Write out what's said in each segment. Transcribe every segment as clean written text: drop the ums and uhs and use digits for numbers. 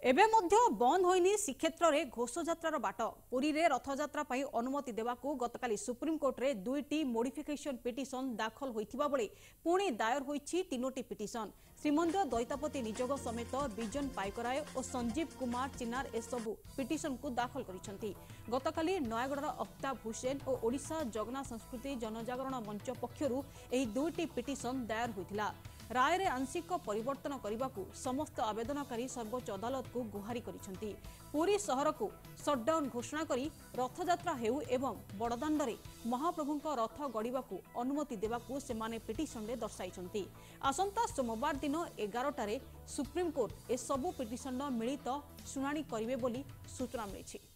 एबे मध्य बंद होइनी श्रीक्षेत्र में घोषयात्रार बाट पुरी रे रथयात्रा पई अनुमति देवाकू गतकाली सुप्रीमकोर्ट रे दुईटी मोडिफिकेशन पिटिशन दाखल होइथिबा बेले पुणी दायर होइछि तीनोटी पिटिशन। श्रीमंदिर दैतापति निजोग समेत विजन पाइकराय और संजीव कुमार चिनार एसबू पिटिशन को दाखल करिसेंति। गतकाली नयागढ़ अफ्ताब हुसैन और ओडिशा जगन्नाथ संस्कृति जनजागरण मंच पक्षरु एही दुईटी पिटिशन दायर होइथिला। राय रे आंशिक परिवर्तन करने समस्त आवेदनकारी सर्वोच्च अदालत को गुहारी करिसेंति। पुरी सहर को सटडाउन घोषणा करी रथयात्रा हेउ एवं बड़दाण्ड रे महाप्रभुंक रथ गड़िबाकू अनुमति देवाकू सेमाने पिटिशन रे दर्शाइछंती। आसंता सोमवार दिन 11टारे सुप्रीमकोर्ट ए सबु पिटिशन मिलित शुणाणी करिवे बोली सूचना मिली।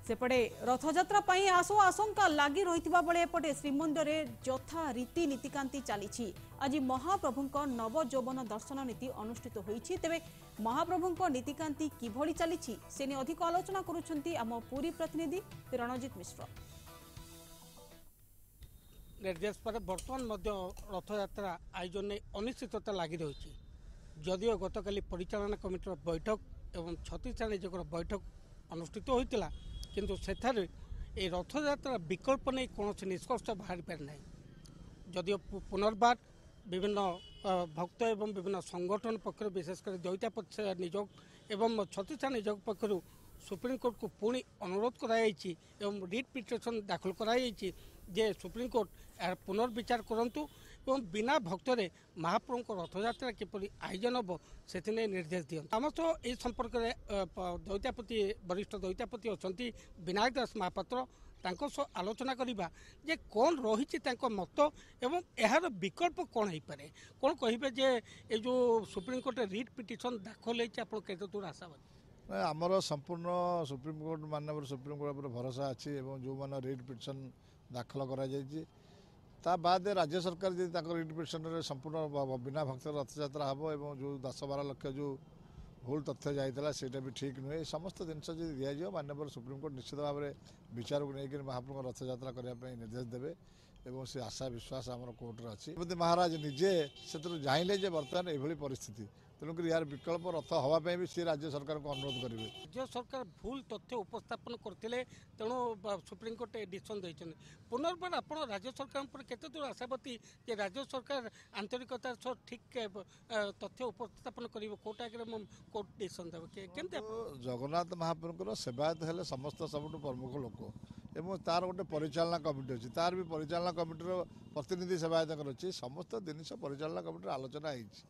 सेपटे रथयात्रा पई आशो आशंका लगी रही बेले एपटे श्रीमंदिर यथा रीति नीतिकांति चली। आज महाप्रभुंक नव यौवन दर्शन नीति अनुष्ठित होईछि। तेबे महाप्रभुंक नीतिकांति किभଳି चली से ने अधिक आलोचना करुछंती आम पुरी प्रतिनिधि रणजित मिश्र। निर्देश पर बर्तमान मध्य रथयात्रा आयोजन में अनिश्चितता लगी रही। जदिओ गतकाली परिचालना कमिटर बैठक एवं छत्तीसगढ़ निजोगर बैठक अनुष्ठित होता किंतु सेठारे ए रथयात्रा विकल्प नहीं कौन निष्कर्ष बाहरी पार ना। जदिओ पुनर्बार विभिन्न भक्त एवं विभिन्न संगठन पक्ष विशेषकर दैतापति निजोग एवं छत्तीसगढ़ निजोग पक्ष सुप्रीमकोर्ट को पुणी अनुरोध कराई एवं रिट पिटिशन दाखल कराई जे सुप्रीमकोर्ट यार पुनर्विचार करंतु एवं बिना भक्तरे महाप्रभु को रथयात्रा किपरि आयोजन हम से निर्देश दियंतु। आम तो ये संपर्क में दैतापति वरिष्ठ दैतापति अच्छा विनायक दास महापात्र तांको सो आलोचना करिबा जे कौन रही मत एवं यार विकल्प कौन हो पारे कौन कहे जे ये जो सुप्रीमकोर्ट रिट पिटिशन दाखल होती केते दूर आशावादी। आमर संपूर्ण सुप्रीमकोर्ट माननीय सुप्रीमकोर्ट पर भरोसा अच्छी जो मैंने रिट पिटिशन दाखल करा बाद राज्य सरकार जी रिट पिटिशन संपूर्ण बिना भक्त रथयात्रा हम और जो 10-12 लाख जो भूल तथ्य जाता है भी ठीक नुहे। समस्त जिनस दिज्व माननीय सुप्रीमकोर्ट निश्चित भाव में विचार को लेकर महाप्रभु रथयात्रा करने निर्देश देवे और से आशा विश्वास आम कोर्टर अच्छी। महाराज निजे से जाइले बर्तमान ये परिस्थिति तेणुक यार विकल्प रथ हाँपाई भी सी राज्य सरकार को अनुरोध करेंगे। राज्य सरकार भूल तथ्य उपस्थापन करते तेणु सुप्रीमकोर्ट डिसीजन देते पुनर्बार आप राज्य सरकार पर केते दूर आशावादी जे राज्य सरकार आंतरिकतार सह ठीक तथ्य उपस्थापन कर कोर्ट आगे कोर्ट डिसीजन देवे केमती जगन्नाथ महाप्रभुर सेवायत हेले समस्त सबुठ प्रमुख लोक एवं तार गोटे परिचालना कमिटी अच्छी तार भी परिचालना कमिटीर प्रतिनिधि सेवायत अच्छी समस्त जिनिस परिचालना कमिटी आलोचना होती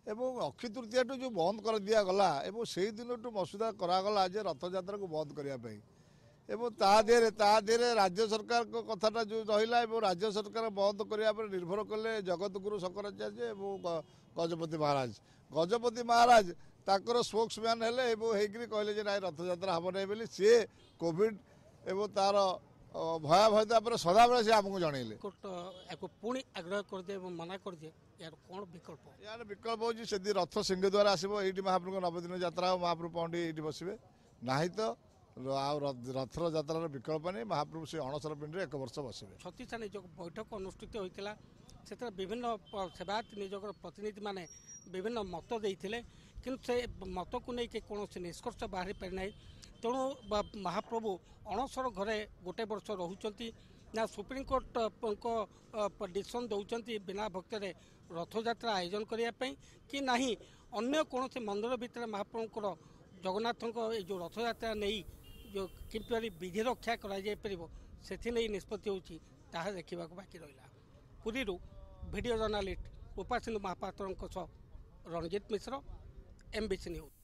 एवं अक्षय तृतीया जो बंद कर दिया गला एवं से दिन मसुदा करागला जे रथयात्रा को बंद करने एवं तादेह राज्य सरकार को कथाटा जो रहा राज्य सरकार बंद करने निर्भर कले जगतगुरु शंकराचार्य एवं गजपति महाराज ताकर स्पोक्समैन हेले कहले ना रथयात्रा हम नहीं सी कोविड एवं तार भयावहता पर सदाबले से आमको जनइले पुणी आग्रह कर दिए मना कर दिए यार कौन विकल्प यार विकल्प हो से रथ सिंह द्वार आसो ये महाप्रभु नवदिन यात्रा महाप्रभु पंडी ये बसवे ना तो रथर यात्रार विकल्प नहीं महाप्रभु से अणसर पिंडी 1 वर्ष बसवे। छत्तीसगढ़ निजोग बैठक अनुष्ठित होता से विभिन्न सेवायत निजोगर प्रतिनिधि माने विभिन्न मत देते कि से मत को लेकिन कौन निष्कर्ष बाहरी पारि ना तेणु महाप्रभु अणसर घरे गोटे वर्ष रोचंती ना सुप्रीमकोर्ट डिसीजन दौरान बिना भक्तरे रथयात्रा आयोजन करने कि ना अन्य कौन से मंदिर भितर महाप्रभुंर जगन्नाथ जो रथयात्रा नहीं जो किपरि विधि रक्षा कर निष्पत्ति होती देखा बाकी रहा। पुरी वीडियो जर्नालिस्ट उपासिंदु महापात्र रणजित मिश्र MBC न्यूज।